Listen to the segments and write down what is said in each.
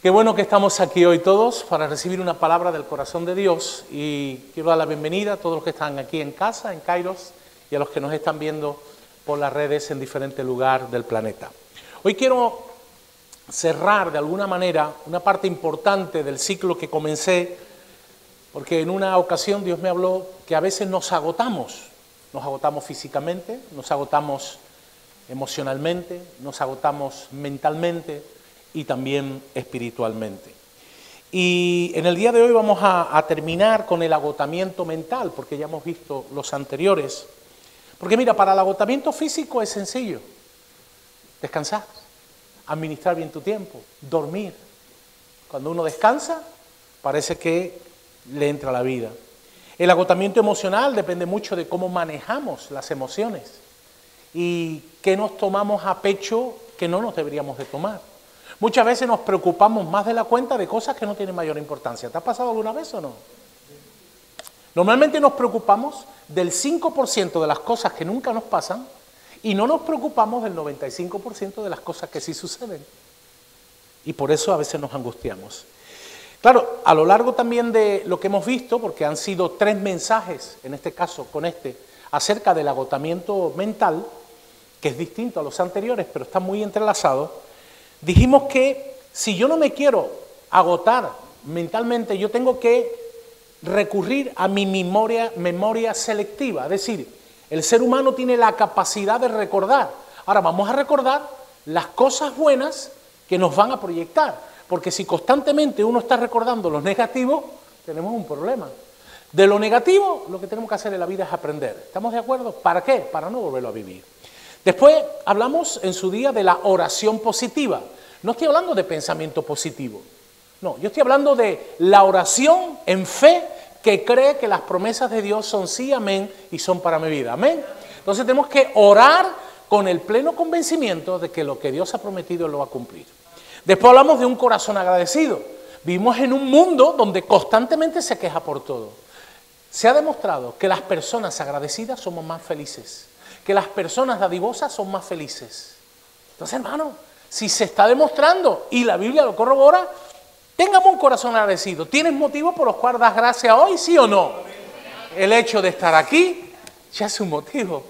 Qué bueno que estamos aquí hoy todos para recibir una palabra del corazón de Dios y quiero dar la bienvenida a todos los que están aquí en casa, en Kairos, y a los que nos están viendo por las redes en diferentes lugares del planeta. Hoy quiero cerrar de alguna manera una parte importante del ciclo que comencé, porque en una ocasión Dios me habló que a veces nos agotamos físicamente, nos agotamos emocionalmente, nos agotamos mentalmente y también espiritualmente. Y en el día de hoy vamos a terminar con el agotamiento mental, porque ya hemos visto los anteriores. Porque mira, para el agotamiento físico es sencillo: descansar, administrar bien tu tiempo, dormir. Cuando uno descansa, parece que le entra la vida. El agotamiento emocional depende mucho de cómo manejamos las emociones y qué nos tomamos a pecho que no nos deberíamos de tomar. Muchas veces nos preocupamos más de la cuenta de cosas que no tienen mayor importancia. ¿Te ha pasado alguna vez o no? Normalmente nos preocupamos del 5% de las cosas que nunca nos pasan y no nos preocupamos del 95% de las cosas que sí suceden. Y por eso a veces nos angustiamos. Claro, a lo largo también de lo que hemos visto, porque han sido 3 mensajes, en este caso con acerca del agotamiento mental, que es distinto a los anteriores, pero está muy entrelazado. Dijimos que si yo no me quiero agotar mentalmente, yo tengo que recurrir a mi memoria selectiva. Es decir, el ser humano tiene la capacidad de recordar. Ahora vamos a recordar las cosas buenas que nos van a proyectar, porque si constantemente uno está recordando los negativos, tenemos un problema. De lo negativo, lo que tenemos que hacer en la vida es aprender. ¿Estamos de acuerdo? ¿Para qué? Para no volverlo a vivir. Después hablamos en su día de la oración positiva. No estoy hablando de pensamiento positivo. No, yo estoy hablando de la oración en fe que cree que las promesas de Dios son sí, amén, y son para mi vida. Amén. Entonces tenemos que orar con el pleno convencimiento de que lo que Dios ha prometido lo va a cumplir. Después hablamos de un corazón agradecido. Vivimos en un mundo donde constantemente se queja por todo. Se ha demostrado que las personas agradecidas somos más felices, que las personas dadivosas son más felices. Entonces, hermano, si se está demostrando y la Biblia lo corrobora, tengamos un corazón agradecido. ¿Tienes motivos por los cuales das gracias hoy, sí o no? El hecho de estar aquí ya es un motivo.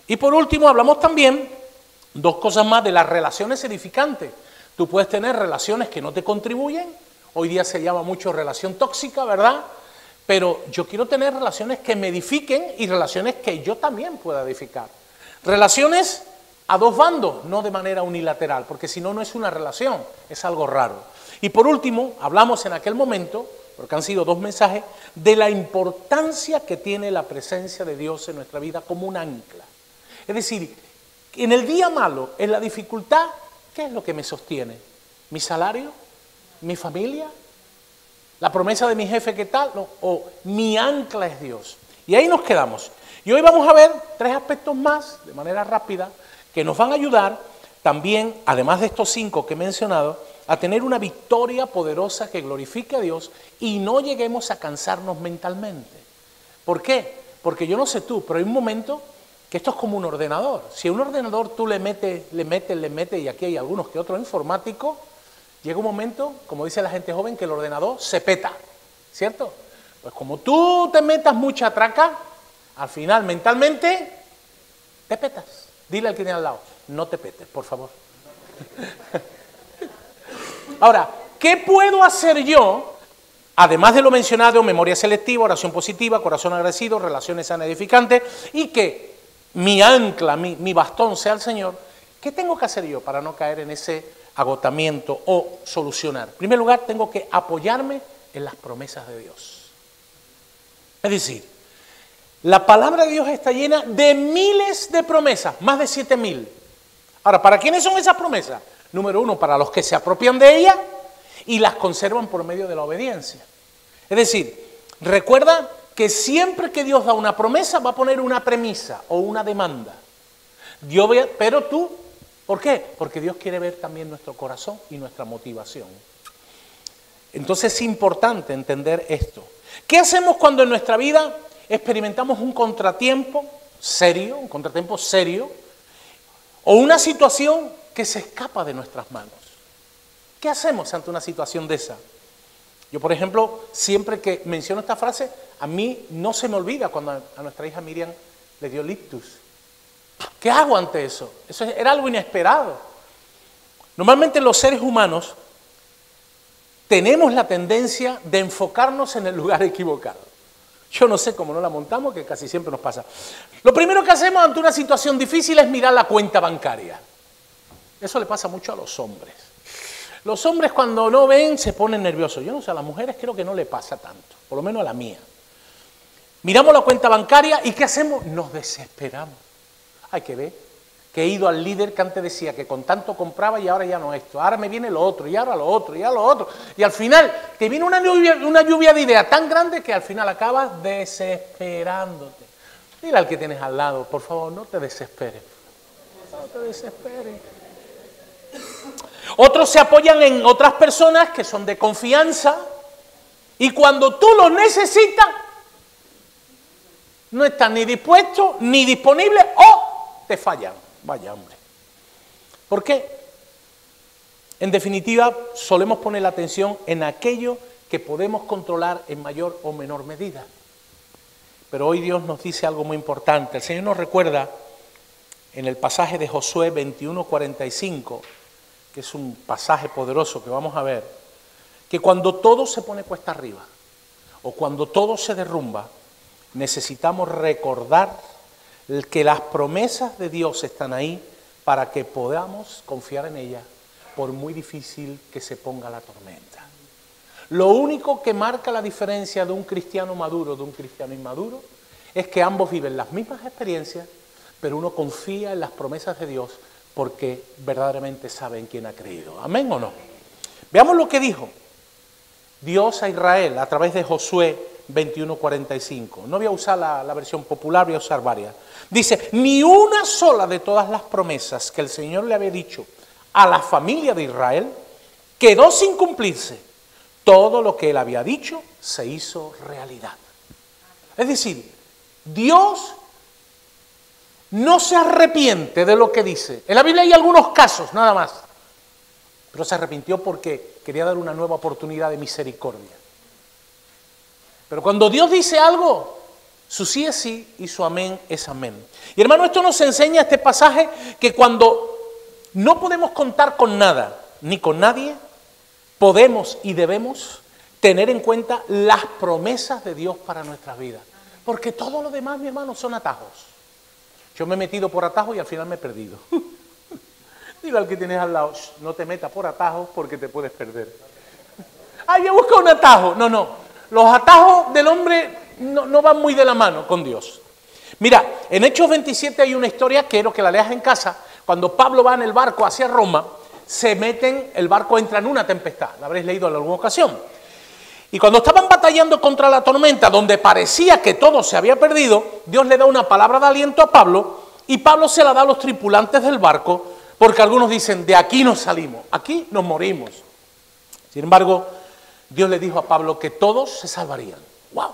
Y por último, hablamos también 2 cosas más de las relaciones edificantes. Tú puedes tener relaciones que no te contribuyen. Hoy día se llama mucho relación tóxica, ¿verdad? Pero yo quiero tener relaciones que me edifiquen y relaciones que yo también pueda edificar. Relaciones a 2 bandos, no de manera unilateral, porque si no, no es una relación, es algo raro. Y por último, hablamos en aquel momento, porque han sido 2 mensajes, de la importancia que tiene la presencia de Dios en nuestra vida como un ancla. Es decir, en el día malo, en la dificultad, ¿qué es lo que me sostiene? ¿Mi salario? ¿Mi familia? ¿La promesa de mi jefe qué tal? No, o mi ancla es Dios. Y ahí nos quedamos. Y hoy vamos a ver 3 aspectos más, de manera rápida, que nos van a ayudar también, además de estos 5 que he mencionado, a tener una victoria poderosa que glorifique a Dios y no lleguemos a cansarnos mentalmente. ¿Por qué? Porque yo no sé tú, pero hay un momento que esto es como un ordenador. Si a un ordenador tú le metes, y aquí hay algunos que otros informáticos, llega un momento, como dice la gente joven, que el ordenador se peta, ¿cierto? Pues como tú te metas mucha traca, al final mentalmente te petas. Dile al que tiene al lado, no te petes, por favor. Ahora, ¿qué puedo hacer yo, además de lo mencionado, memoria selectiva, oración positiva, corazón agradecido, relaciones sanas edificantes, y que mi ancla, mi bastón sea el Señor? ¿Qué tengo que hacer yo para no caer en ese agotamiento o solucionar? En primer lugar, tengo que apoyarme en las promesas de Dios. Es decir, la palabra de Dios está llena de miles de promesas, más de 7.000. Ahora, ¿para quiénes son esas promesas? Número 1, para los que se apropian de ellas y las conservan por medio de la obediencia. Es decir, recuerda que siempre que Dios da una promesa va a poner una premisa o una demanda. Pero tú, ¿por qué? Porque Dios quiere ver también nuestro corazón y nuestra motivación. Entonces es importante entender esto. ¿Qué hacemos cuando en nuestra vida experimentamos un contratiempo serio, o una situación que se escapa de nuestras manos? ¿Qué hacemos ante una situación de esa? Yo, por ejemplo, siempre que menciono esta frase, a mí no se me olvida cuando a nuestra hija Miriam le dio el ictus. ¿Qué hago ante eso? Eso era algo inesperado. Normalmente los seres humanos tenemos la tendencia de enfocarnos en el lugar equivocado. Yo no sé cómo no la montamos, que casi siempre nos pasa. Lo primero que hacemos ante una situación difícil es mirar la cuenta bancaria. Eso le pasa mucho a los hombres. Los hombres cuando no ven se ponen nerviosos. Yo no sé, a las mujeres creo que no le pasa tanto, por lo menos a la mía. Miramos la cuenta bancaria y ¿qué hacemos? Nos desesperamos. Hay que ver que he ido al líder que antes decía que con tanto compraba y ahora ya no esto. Ahora me viene lo otro y ahora lo otro y ahora lo otro. Y al final te viene una lluvia de ideas tan grande que al final acabas desesperándote. Dile al que tienes al lado, por favor, no te desesperes. No te desesperes. Otros se apoyan en otras personas que son de confianza y cuando tú los necesitas, no están ni dispuestos ni disponibles o te fallan. Vaya hombre. ¿Por qué? En definitiva, solemos poner la atención en aquello que podemos controlar en mayor o menor medida. Pero hoy Dios nos dice algo muy importante. El Señor nos recuerda en el pasaje de Josué 21:45, que es un pasaje poderoso que vamos a ver, que cuando todo se pone cuesta arriba o cuando todo se derrumba, necesitamos recordar que las promesas de Dios están ahí para que podamos confiar en ellas por muy difícil que se ponga la tormenta. Lo único que marca la diferencia de un cristiano maduro de un cristiano inmaduro es que ambos viven las mismas experiencias, pero uno confía en las promesas de Dios porque verdaderamente sabe en quién ha creído. ¿Amén o no? Veamos lo que dijo Dios a Israel a través de Josué 21:45. No voy a usar la versión popular, voy a usar varias. Dice, ni una sola de todas las promesas que el Señor le había dicho a la familia de Israel quedó sin cumplirse. Todo lo que Él había dicho se hizo realidad. Es decir, Dios no se arrepiente de lo que dice. En la Biblia hay algunos casos, nada más. Pero se arrepintió porque quería dar una nueva oportunidad de misericordia. Pero cuando Dios dice algo, su sí es sí y su amén es amén. Y hermano, esto nos enseña este pasaje que cuando no podemos contar con nada ni con nadie, podemos y debemos tener en cuenta las promesas de Dios para nuestras vidas. Porque todo lo demás, mi hermano, son atajos. Yo me he metido por atajos y al final me he perdido. Dile al que tienes al lado, no te metas por atajos porque te puedes perder. Yo busco un atajo. No. Los atajos del hombre no van muy de la mano con Dios. Mira, en Hechos 27 hay una historia, quiero que la leas en casa. Cuando Pablo va en el barco hacia Roma, el barco entra en una tempestad. La habréis leído en alguna ocasión. Y cuando estaban batallando contra la tormenta, donde parecía que todo se había perdido, Dios le da una palabra de aliento a Pablo, y Pablo se la da a los tripulantes del barco, porque algunos dicen, de aquí nos salimos, aquí nos morimos. Sin embargo, Dios le dijo a Pablo que todos se salvarían. ¡Wow!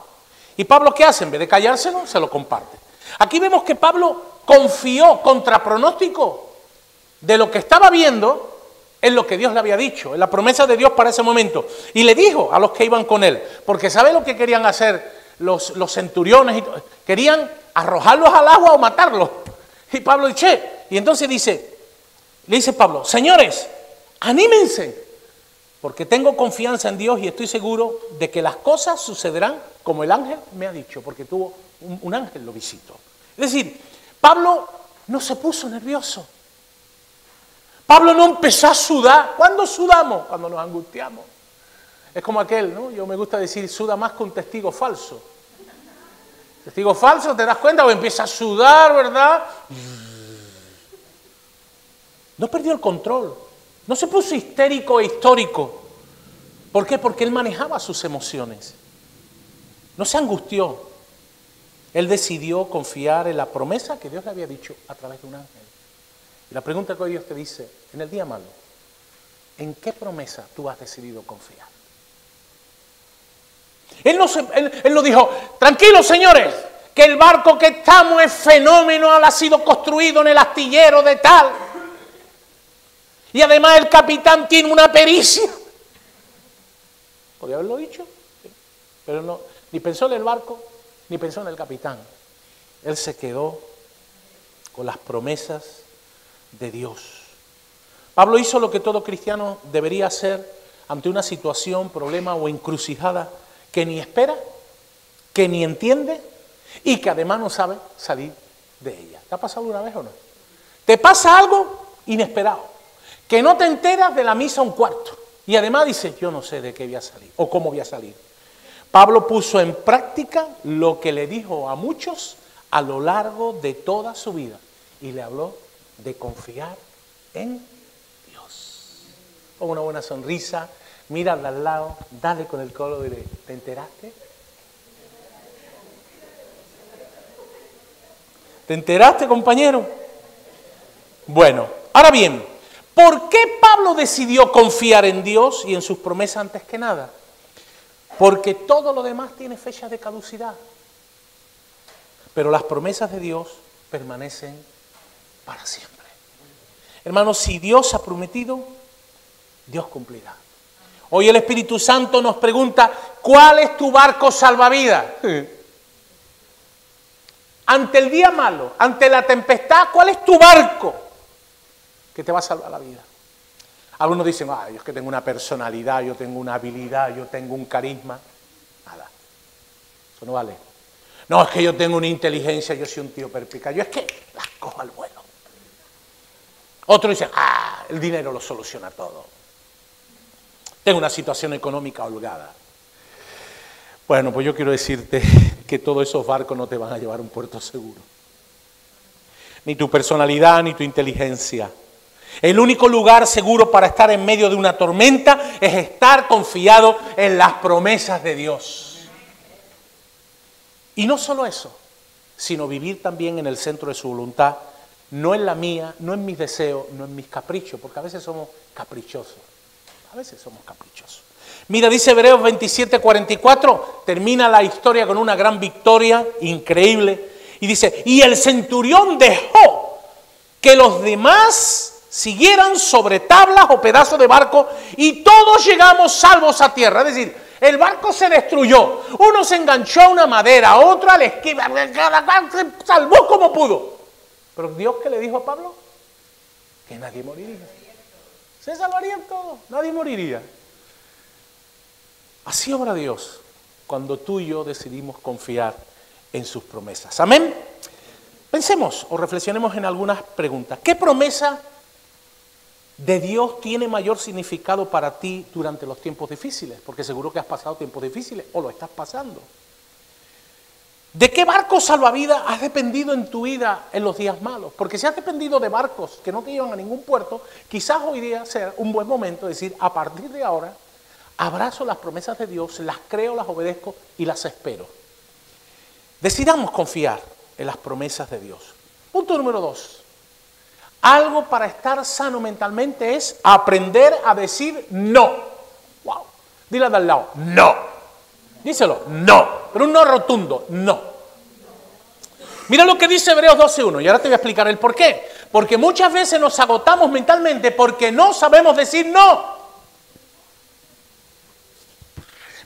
¿Y Pablo qué hace? En vez de callárselo, se lo comparte. Aquí vemos que Pablo confió contra pronóstico de lo que estaba viendo en lo que Dios le había dicho, en la promesa de Dios para ese momento. Y le dijo a los que iban con él, porque ¿sabe lo que querían hacer los centuriones? Querían arrojarlos al agua o matarlos. Y Pablo dice, y entonces le dice Pablo, señores, anímense, porque tengo confianza en Dios y estoy seguro de que las cosas sucederán como el ángel me ha dicho, porque tuvo un ángel lo visitó. Es decir, Pablo no se puso nervioso. Pablo no empezó a sudar. ¿Cuándo sudamos? Cuando nos angustiamos. Es como aquel, ¿no? Yo me gusta decir, suda más que un testigo falso. Testigo falso, ¿te das cuenta? O empieza a sudar, ¿verdad? No perdió el control. No se puso histérico e histórico. ¿Por qué? Porque él manejaba sus emociones. No se angustió. Él decidió confiar en la promesa que Dios le había dicho a través de un ángel. Y la pregunta que hoy Dios te dice, en el día malo, ¿en qué promesa tú has decidido confiar? Él no dijo, tranquilos señores, que el barco que estamos es fenómeno, ha sido construido en el astillero de tal. Y además el capitán tiene una pericia. Podría haberlo dicho, sí, pero no, ni pensó en el barco, ni pensó en el capitán. Él se quedó con las promesas de Dios. Pablo hizo lo que todo cristiano debería hacer ante una situación, problema o encrucijada que ni espera, que ni entiende y que además no sabe salir de ella. ¿Te ha pasado una vez o no? Te pasa algo inesperado, que no te enteras de la misa a un cuarto y además dices, yo no sé de qué voy a salir o cómo voy a salir. Pablo puso en práctica lo que le dijo a muchos a lo largo de toda su vida y le habló de confiar en Dios. Con una buena sonrisa, mira al lado, dale con el codo y dile, ¿te enteraste? ¿Te enteraste, compañero? Bueno, ahora bien, ¿por qué Pablo decidió confiar en Dios y en sus promesas antes que nada? Porque todo lo demás tiene fecha de caducidad. Pero las promesas de Dios permanecen para siempre. Hermanos, si Dios ha prometido, Dios cumplirá. Hoy el Espíritu Santo nos pregunta, ¿cuál es tu barco salvavidas? Ante el día malo, ante la tempestad, ¿cuál es tu barco que te va a salvar la vida? Algunos dicen, yo es que tengo una personalidad, yo tengo una habilidad, yo tengo un carisma. Nada, eso no vale. No, es que yo tengo una inteligencia, yo soy un tío perspicaz, yo es que las cojo al vuelo. Otros dicen, el dinero lo soluciona todo. Tengo una situación económica holgada. Bueno, pues yo quiero decirte que todos esos barcos no te van a llevar a un puerto seguro. Ni tu personalidad, ni tu inteligencia. El único lugar seguro para estar en medio de una tormenta es estar confiado en las promesas de Dios. Y no solo eso, sino vivir también en el centro de su voluntad, no en la mía, no en mis deseos, no en mis caprichos, porque a veces somos caprichosos. A veces somos caprichosos. Mira, dice Hebreos 27:44, termina la historia con una gran victoria increíble. Y dice, y el centurión dejó que los demás siguieran sobre tablas o pedazos de barco y todos llegamos salvos a tierra. Es decir, el barco se destruyó, uno se enganchó a una madera, otro a la esquiva, cada cual se salvó como pudo. Pero Dios, ¿qué le dijo a Pablo? Que nadie moriría. Se salvarían todos, nadie moriría. Así obra Dios cuando tú y yo decidimos confiar en sus promesas. Amén. Pensemos o reflexionemos en algunas preguntas. ¿Qué promesa de Dios tiene mayor significado para ti durante los tiempos difíciles? Porque seguro que has pasado tiempos difíciles o lo estás pasando. ¿De qué barco salvavidas has dependido en tu vida en los días malos? Porque si has dependido de barcos que no te llevan a ningún puerto, quizás hoy día sea un buen momento de decir, a partir de ahora, abrazo las promesas de Dios, las creo, las obedezco y las espero. Decidamos confiar en las promesas de Dios. Punto número 2. Algo para estar sano mentalmente es aprender a decir no. Wow. Dile al lado, no. Díselo, no. Pero un no rotundo, no. Mira lo que dice Hebreos 12:1 y ahora te voy a explicar el por qué. Porque muchas veces nos agotamos mentalmente porque no sabemos decir no.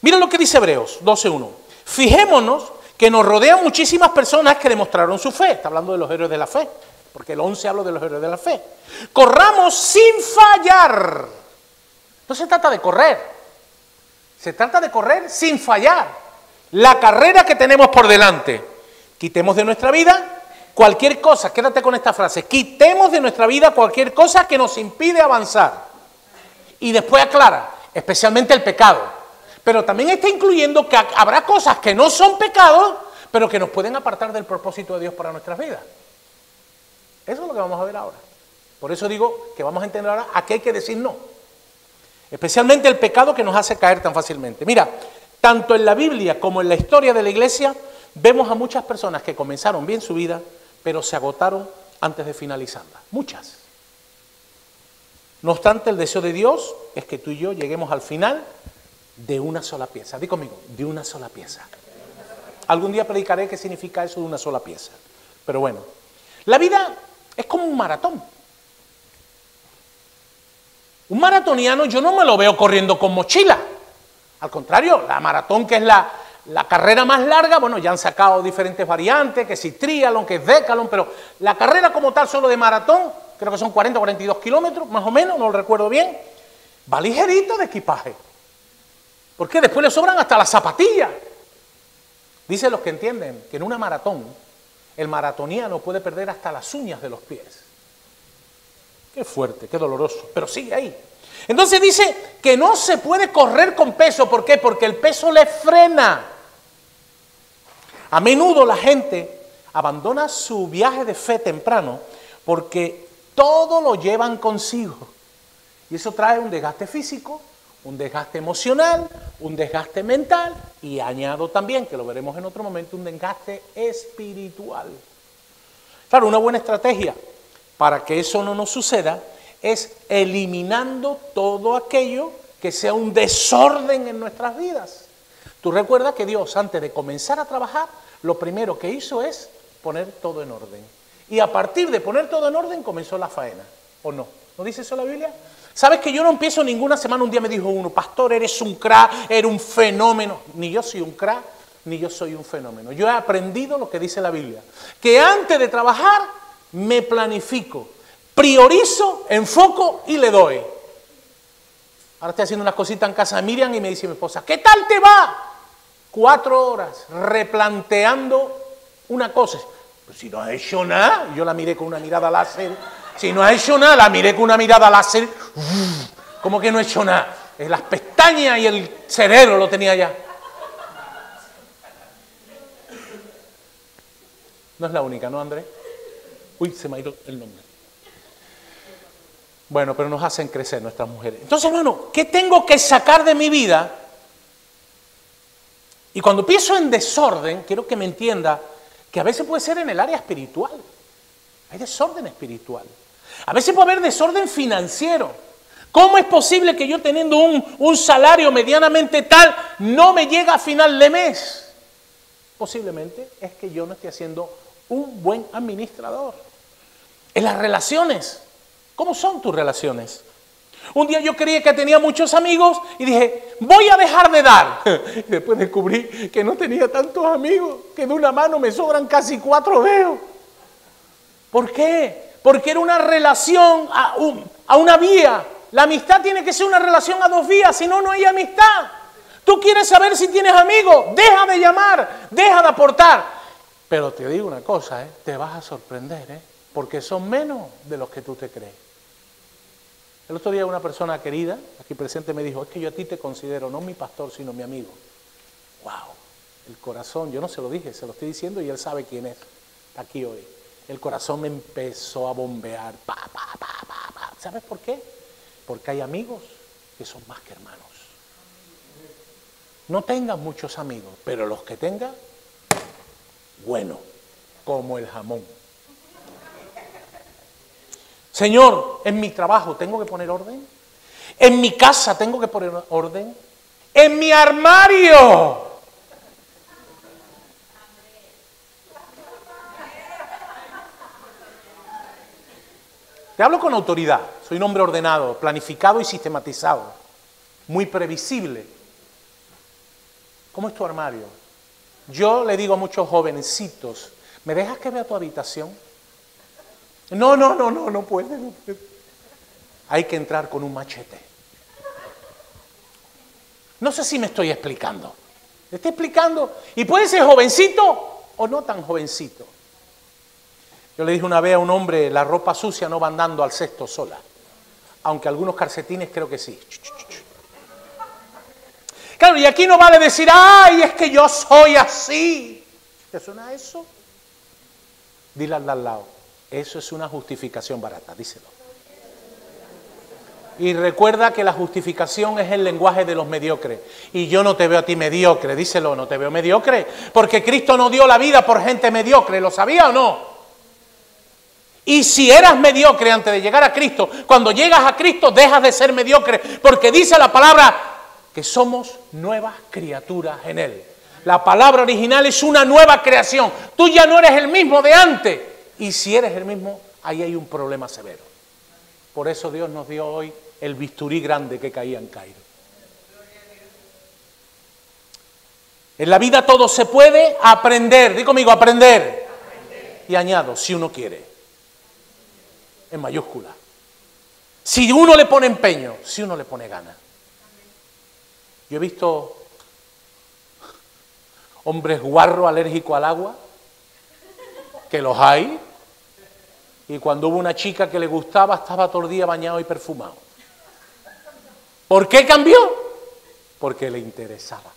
Mira lo que dice Hebreos 12:1. Fijémonos que nos rodean muchísimas personas que demostraron su fe. Está hablando de los héroes de la fe, porque el 11 habla de los héroes de la fe. Corramos sin fallar. No se trata de correr, se trata de correr sin fallar. La carrera que tenemos por delante. Quitemos de nuestra vida cualquier cosa, quédate con esta frase, quitemos de nuestra vida cualquier cosa que nos impide avanzar. Y después aclara, especialmente el pecado. Pero también está incluyendo que habrá cosas que no son pecados, pero que nos pueden apartar del propósito de Dios para nuestras vidas. Eso es lo que vamos a ver ahora. Por eso digo que vamos a entender ahora a qué hay que decir no. Especialmente el pecado que nos hace caer tan fácilmente. Mira, tanto en la Biblia como en la historia de la iglesia, vemos a muchas personas que comenzaron bien su vida, pero se agotaron antes de finalizarla. Muchas. No obstante, el deseo de Dios es que tú y yo lleguemos al final de una sola pieza. Di conmigo, de una sola pieza. Algún día predicaré qué significa eso de una sola pieza. Pero bueno, la vida es como un maratón. Un maratoniano yo no me lo veo corriendo con mochila. Al contrario, la maratón, que es la carrera más larga, bueno, ya han sacado diferentes variantes, que si triatlón, que es decathlon, pero la carrera como tal solo de maratón, creo que son 40 o 42 kilómetros, más o menos, no lo recuerdo bien, va ligerito de equipaje. Porque después le sobran hasta las zapatillas. Dicen los que entienden que en una maratón, el maratoniano puede perder hasta las uñas de los pies. Qué fuerte, qué doloroso, pero sigue ahí. Entonces dice que no se puede correr con peso. ¿Por qué? Porque el peso le frena. A menudo la gente abandona su viaje de fe temprano porque todo lo llevan consigo. Y eso trae un desgaste físico, un desgaste emocional, un desgaste mental y añado también, que lo veremos en otro momento, un desgaste espiritual. Claro, una buena estrategia para que eso no nos suceda es eliminando todo aquello que sea un desorden en nuestras vidas. Tú recuerdas que Dios, antes de comenzar a trabajar, lo primero que hizo es poner todo en orden. Y a partir de poner todo en orden comenzó la faena, ¿o no? ¿No dice eso la Biblia? ¿Sabes que yo no empiezo ninguna semana? Un día me dijo uno, pastor, eres un crack, eres un fenómeno. Ni yo soy un crack, ni yo soy un fenómeno. Yo he aprendido lo que dice la Biblia, que antes de trabajar me planifico, priorizo, enfoco y le doy. Ahora estoy haciendo unas cositas en casa de Miriam y me dice mi esposa, ¿qué tal te va? 4 horas replanteando una cosa. Pues si no has hecho nada, yo la miré con una mirada láser. Si no has hecho nada, la miré con una mirada láser. ¿Cómo que no he hecho nada? Las pestañas y el cerebro lo tenía ya. No es la única, ¿no, Andrés? Uy, se me ha ido el nombre. Bueno, pero nos hacen crecer nuestras mujeres. Entonces, hermano, ¿qué tengo que sacar de mi vida? Y cuando pienso en desorden, quiero que me entienda que a veces puede ser en el área espiritual. Hay desorden espiritual. A veces puede haber desorden financiero. ¿Cómo es posible que yo teniendo un salario medianamente tal no me llega a final de mes? Posiblemente es que yo no esté haciendo un buen administrador. En las relaciones, ¿cómo son tus relaciones? Un día yo creía que tenía muchos amigos y dije, voy a dejar de dar. Y después descubrí que no tenía tantos amigos, que de una mano me sobran casi 4 dedos. ¿Por qué? Porque era una relación a una vía. La amistad tiene que ser una relación a 2 vías, si no, no hay amistad. Tú quieres saber si tienes amigos, deja de llamar, deja de aportar. Pero te digo una cosa, te vas a sorprender, porque son menos de los que tú te crees. El otro día una persona querida, aquí presente, me dijo, es que yo a ti te considero no mi pastor, sino mi amigo. ¡Wow! El corazón, yo no se lo dije, se lo estoy diciendo y él sabe quién es, aquí hoy. El corazón me empezó a bombear. ¿Sabes por qué? Porque hay amigos que son más que hermanos. No tengas muchos amigos, pero los que tengas, bueno, como el jamón. Señor, en mi trabajo tengo que poner orden. En mi casa tengo que poner orden. En mi armario. Te hablo con autoridad. Soy un hombre ordenado, planificado y sistematizado. Muy previsible. ¿Cómo es tu armario? Yo le digo a muchos jovencitos, ¿me dejas que vea tu habitación? No puede. Hay que entrar con un machete. No sé si me estoy explicando. ¿Me estoy explicando? Y puede ser jovencito o no tan jovencito. Yo le dije una vez a un hombre, la ropa sucia no va andando al cesto sola. Aunque algunos calcetines creo que sí. Claro, y aquí no vale decir, ¡ay, es que yo soy así! ¿Te suena eso? Dile al de al lado, eso es una justificación barata, díselo. Y recuerda que la justificación es el lenguaje de los mediocres. Y yo no te veo a ti mediocre, díselo, no te veo mediocre. Porque Cristo no dio la vida por gente mediocre, ¿lo sabía o no? Y si eras mediocre antes de llegar a Cristo, cuando llegas a Cristo dejas de ser mediocre, porque dice la palabra que somos nuevas criaturas en Él. La palabra original es una nueva creación. Tú ya no eres el mismo de antes. Y si eres el mismo, ahí hay un problema severo. Por eso Dios nos dio hoy el bisturí grande que caía en Cairo. En la vida todo se puede aprender. Di conmigo, aprender. Y añado, si uno quiere. En mayúscula. Si uno le pone empeño, si uno le pone ganas. Yo he visto hombres guarros alérgicos al agua, que los hay, y cuando hubo una chica que le gustaba, estaba todo el día bañado y perfumado. ¿Por qué cambió? Porque le interesaba.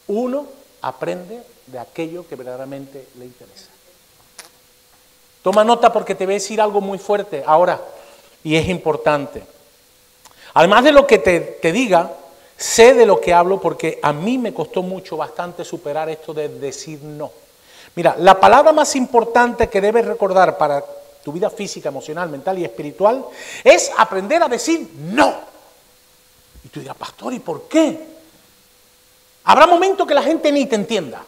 Uno aprende de aquello que verdaderamente le interesa. Toma nota porque te voy a decir algo muy fuerte ahora, y es importante. Además de lo que te diga, sé de lo que hablo porque a mí me costó mucho, bastante superar esto de decir no. Mira, la palabra más importante que debes recordar para tu vida física, emocional, mental y espiritual es aprender a decir no. Y tú dirás, pastor, ¿y por qué? Habrá momentos que la gente ni te entienda.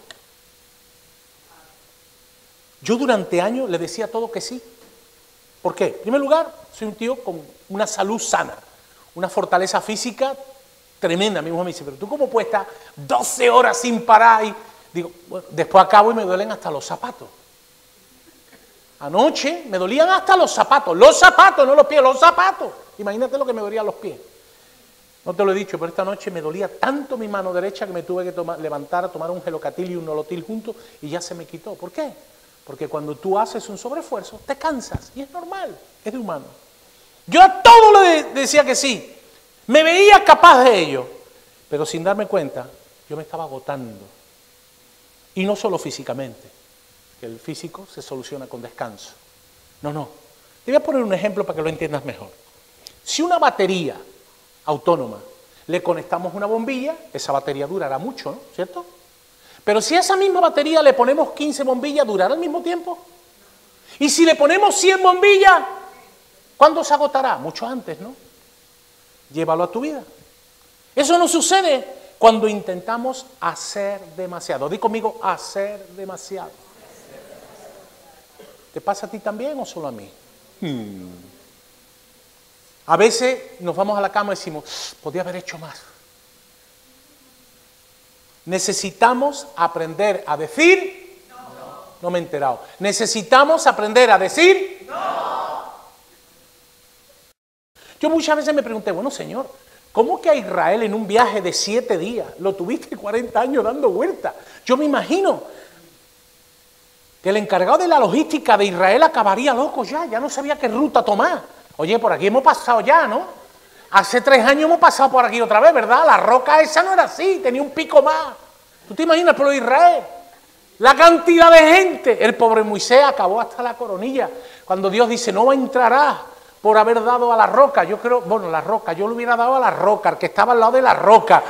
Yo durante años le decía todo que sí. ¿Por qué? En primer lugar, soy un tío con una salud sana, una fortaleza física tremenda. Mi mujer me dice, pero ¿tú cómo puedes estar 12 horas sin parar? Y digo, bueno, después acabo y me duelen hasta los zapatos. Anoche me dolían hasta los zapatos, no los pies, los zapatos. Imagínate lo que me dolían los pies. No te lo he dicho, pero esta noche me dolía tanto mi mano derecha que me tuve que levantar, tomar un gelocatil y un nolotil juntos y ya se me quitó. ¿Por qué? Porque cuando tú haces un sobreesfuerzo, te cansas y es normal, es de humano. Yo a todo le decía que sí, me veía capaz de ello, pero sin darme cuenta, yo me estaba agotando. Y no solo físicamente, que el físico se soluciona con descanso. No. Te voy a poner un ejemplo para que lo entiendas mejor. Si una batería autónoma le conectamos una bombilla, esa batería durará mucho, ¿no? ¿Cierto? Pero si a esa misma batería le ponemos 15 bombillas, ¿durará al mismo tiempo? Y si le ponemos 100 bombillas, ¿cuándo se agotará? Mucho antes, ¿no? Llévalo a tu vida. Eso no sucede cuando intentamos hacer demasiado. Di conmigo, hacer demasiado. ¿Te pasa a ti también o solo a mí? A veces nos vamos a la cama y decimos, podría haber hecho más. Necesitamos aprender a decir, no me he enterado. Necesitamos aprender a decir, no. Yo muchas veces me pregunté, bueno, Señor, ¿cómo que a Israel en un viaje de 7 días lo tuviste 40 años dando vueltas? Yo me imagino que el encargado de la logística de Israel acabaría loco ya no sabía qué ruta tomar. Oye, por aquí hemos pasado ya, ¿no? Hace 3 años hemos pasado por aquí otra vez, ¿verdad? La roca esa no era así, tenía un pico más. ¿Tú te imaginas el pueblo de Israel? La cantidad de gente. El pobre Moisés acabó hasta la coronilla. Cuando Dios dice, no entrarás por haber dado a la roca. Yo creo, bueno, la roca, yo le hubiera dado a la roca, al que estaba al lado de la roca.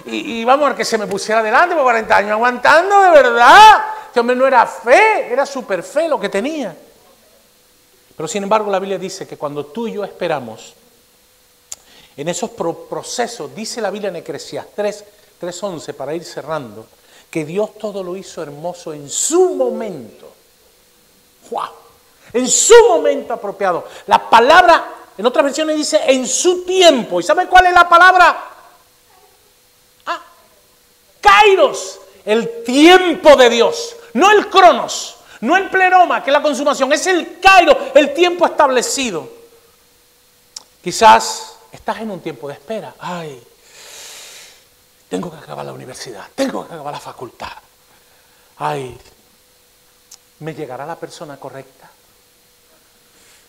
Y vamos, al que se me pusiera delante por 40 años aguantando, de verdad. Este hombre no era fe, era super fe lo que tenía. Pero sin embargo la Biblia dice que cuando tú y yo esperamos, en esos procesos, dice la Biblia en Eclesiastés 3:11, para ir cerrando, que Dios todo lo hizo hermoso en su momento. ¡Wow! En su momento apropiado. La palabra, en otras versiones dice en su tiempo. ¿Y sabe cuál es la palabra? Kairos, el tiempo de Dios, no el cronos, no el pleroma, que es la consumación, es el kairos, el tiempo establecido. Quizás estás en un tiempo de espera. Ay, tengo que acabar la universidad, tengo que acabar la facultad. Ay, ¿me llegará la persona correcta?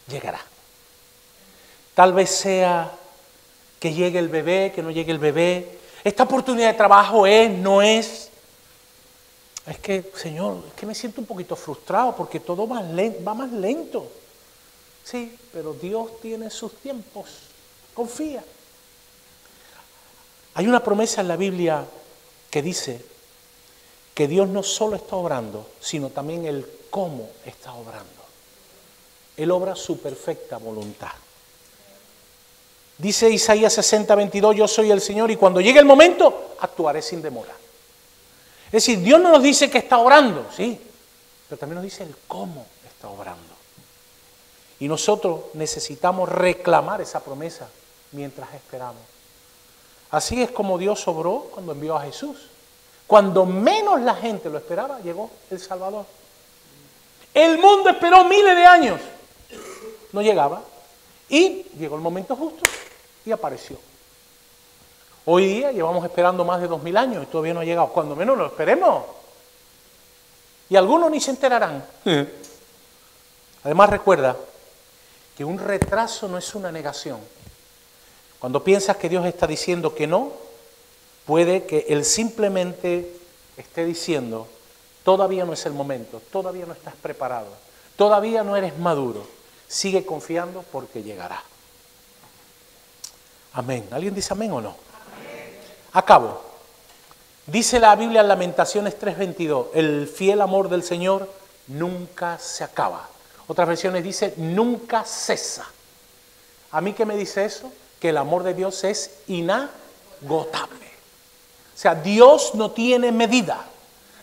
Llegará. Tal vez sea que llegue el bebé, que no llegue el bebé. Esta oportunidad de trabajo es, no es. Es que, Señor, es que me siento un poquito frustrado porque todo va más lento. Sí, pero Dios tiene sus tiempos. Confía. Hay una promesa en la Biblia que dice que Dios no solo está obrando, sino también el cómo está obrando. Él obra su perfecta voluntad. Dice Isaías 60:22, yo soy el Señor y cuando llegue el momento, actuaré sin demora. Es decir, Dios no nos dice que está obrando, sí, pero también nos dice el cómo está obrando. Y nosotros necesitamos reclamar esa promesa mientras esperamos. Así es como Dios obró cuando envió a Jesús. Cuando menos la gente lo esperaba, llegó el Salvador. El mundo esperó miles de años. No llegaba. Y llegó el momento justo y apareció. Hoy día llevamos esperando más de 2000 años y todavía no ha llegado. Cuando menos lo esperemos. Y algunos ni se enterarán. Además recuerda que un retraso no es una negación. Cuando piensas que Dios está diciendo que no, puede que Él simplemente esté diciendo, todavía no es el momento, todavía no estás preparado, todavía no eres maduro. Sigue confiando porque llegará. Amén. ¿Alguien dice amén o no? Amén. Acabo. Dice la Biblia en Lamentaciones 3:22, el fiel amor del Señor nunca se acaba. Otras versiones dice, nunca cesa. ¿A mí qué me dice eso? Que el amor de Dios es inagotable. O sea, Dios no tiene medida.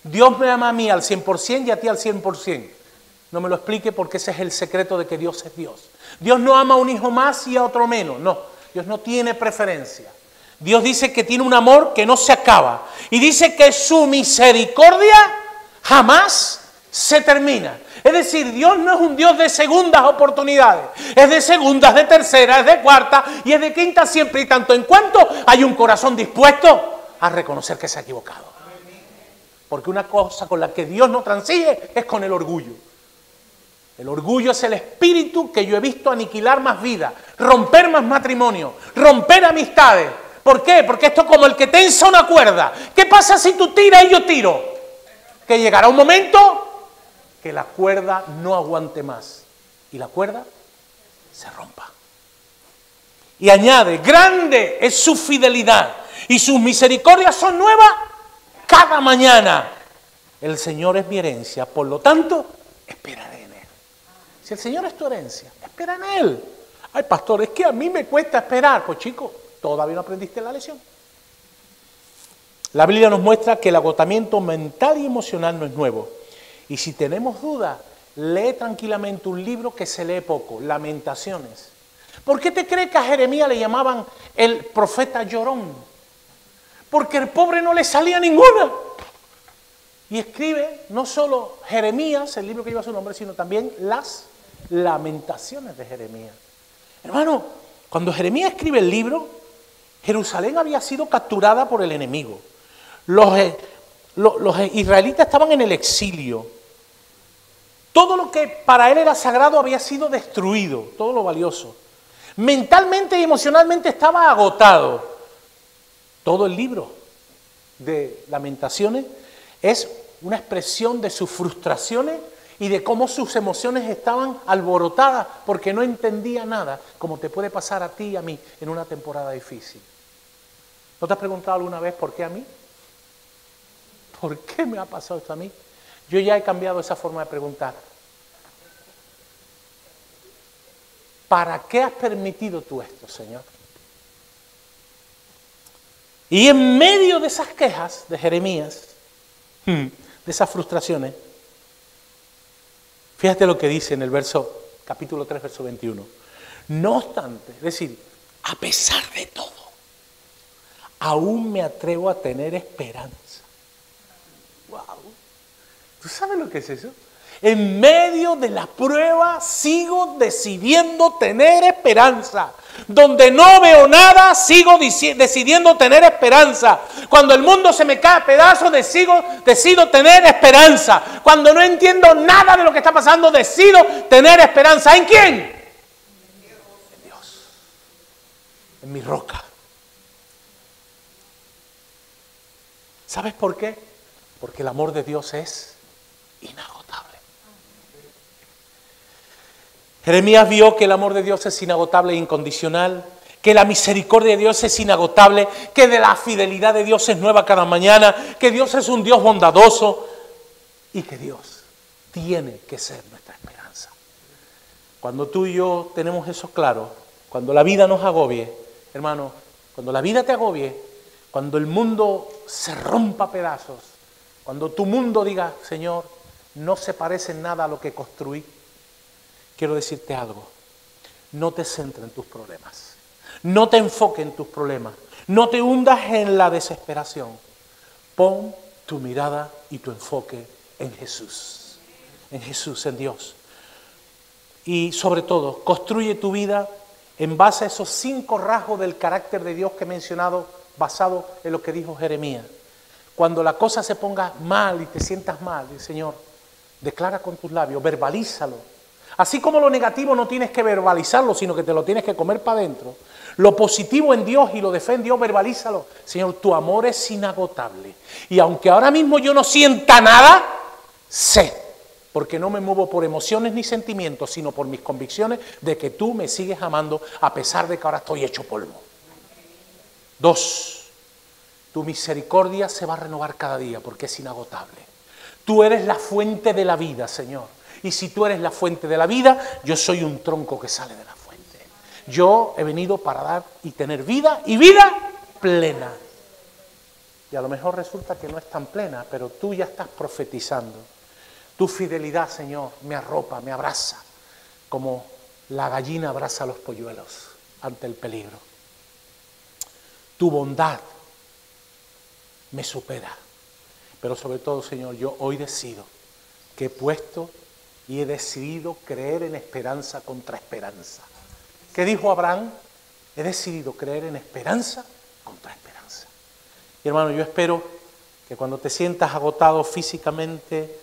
Dios me ama a mí al 100% y a ti al 100%. No me lo explique porque ese es el secreto de que Dios es Dios. Dios no ama a un hijo más y a otro menos. No, Dios no tiene preferencia. Dios dice que tiene un amor que no se acaba. Y dice que su misericordia jamás se termina. Es decir, Dios no es un Dios de segundas oportunidades. Es de segundas, de terceras, es de cuarta y es de quinta siempre y tanto en cuanto hay un corazón dispuesto a reconocer que se ha equivocado. Porque una cosa con la que Dios no transige es con el orgullo. El orgullo es el espíritu que yo he visto aniquilar más vida, romper más matrimonio, romper amistades. ¿Por qué? Porque esto es como el que tensa una cuerda. ¿Qué pasa si tú tiras y yo tiro? Que llegará un momento que la cuerda no aguante más y la cuerda se rompa. Y añade, grande es su fidelidad y sus misericordias son nuevas cada mañana. El Señor es mi herencia, por lo tanto, esperaré en Él. Si el Señor es tu herencia, espera en Él. Ay, pastor, es que a mí me cuesta esperar. Pues chico, todavía no aprendiste la lección. La Biblia nos muestra que el agotamiento mental y emocional no es nuevo. Y si tenemos dudas, lee tranquilamente un libro que se lee poco, Lamentaciones. ¿Por qué te crees que a Jeremías le llamaban el profeta llorón? Porque el pobre no le salía ninguna. Y escribe no solo Jeremías, el libro que lleva su nombre, sino también las Lamentaciones de Jeremías. Hermano, cuando Jeremías escribe el libro, Jerusalén había sido capturada por el enemigo. Los israelitas estaban en el exilio. Todo lo que para él era sagrado había sido destruido, todo lo valioso. Mentalmente y emocionalmente estaba agotado. Todo el libro de Lamentaciones es una expresión de sus frustraciones y de cómo sus emociones estaban alborotadas porque no entendía nada, como te puede pasar a ti y a mí en una temporada difícil. ¿No te has preguntado alguna vez por qué a mí? ¿Por qué me ha pasado esto a mí? Yo ya he cambiado esa forma de preguntar. ¿Para qué has permitido tú esto, Señor? Y en medio de esas quejas de Jeremías, de esas frustraciones, fíjate lo que dice en el capítulo 3, verso 21. No obstante, es decir, a pesar de todo, aún me atrevo a tener esperanza. ¡Wow! ¿Tú sabes lo que es eso? En medio de la prueba sigo decidiendo tener esperanza. Donde no veo nada, sigo decidiendo tener esperanza. Cuando el mundo se me cae a pedazos, decido tener esperanza. Cuando no entiendo nada de lo que está pasando, decido tener esperanza. ¿En quién? En Dios. En mi roca. ¿Sabes por qué? Porque el amor de Dios es inagotable. Jeremías vio que el amor de Dios es inagotable e incondicional, que la misericordia de Dios es inagotable, que de la fidelidad de Dios es nueva cada mañana, que Dios es un Dios bondadoso y que Dios tiene que ser nuestra esperanza. Cuando tú y yo tenemos eso claro, cuando la vida nos agobie, hermano, cuando la vida te agobie, cuando el mundo se rompa a pedazos, cuando tu mundo diga, Señor, no se parece en nada a lo que construí, quiero decirte algo. No te centres en tus problemas. No te enfoques en tus problemas. No te hundas en la desesperación. Pon tu mirada y tu enfoque en Jesús. En Jesús, en Dios. Y sobre todo, construye tu vida en base a esos 5 rasgos del carácter de Dios que he mencionado, basado en lo que dijo Jeremías. Cuando la cosa se ponga mal y te sientas mal, el Señor, declara con tus labios, verbalízalo. Así como lo negativo no tienes que verbalizarlo, sino que te lo tienes que comer para adentro. Lo positivo en Dios y lo de fe en Dios, verbalízalo. Señor, tu amor es inagotable. Y aunque ahora mismo yo no sienta nada, sé, porque no me muevo por emociones ni sentimientos, sino por mis convicciones de que tú me sigues amando a pesar de que ahora estoy hecho polvo. 2. Tu misericordia se va a renovar cada día porque es inagotable. Tú eres la fuente de la vida, Señor. Y si tú eres la fuente de la vida, yo soy un tronco que sale de la fuente. Yo he venido para dar y tener vida y vida plena. Y a lo mejor resulta que no es tan plena, pero tú ya estás profetizando. Tu fidelidad, Señor, me arropa, me abraza, como la gallina abraza a los polluelos ante el peligro. Tu bondad me supera. Pero sobre todo, Señor, yo hoy decido que he puesto y he decidido creer en esperanza contra esperanza. ¿Qué dijo Abraham? He decidido creer en esperanza contra esperanza. Y hermano, yo espero que cuando te sientas agotado físicamente,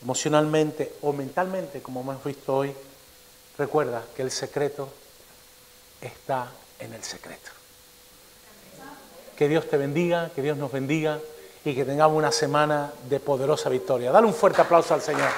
emocionalmente o mentalmente, como hemos visto hoy, recuerda que el secreto está en el secreto. Que Dios te bendiga, que Dios nos bendiga y que tengamos una semana de poderosa victoria. Dale un fuerte aplauso al Señor.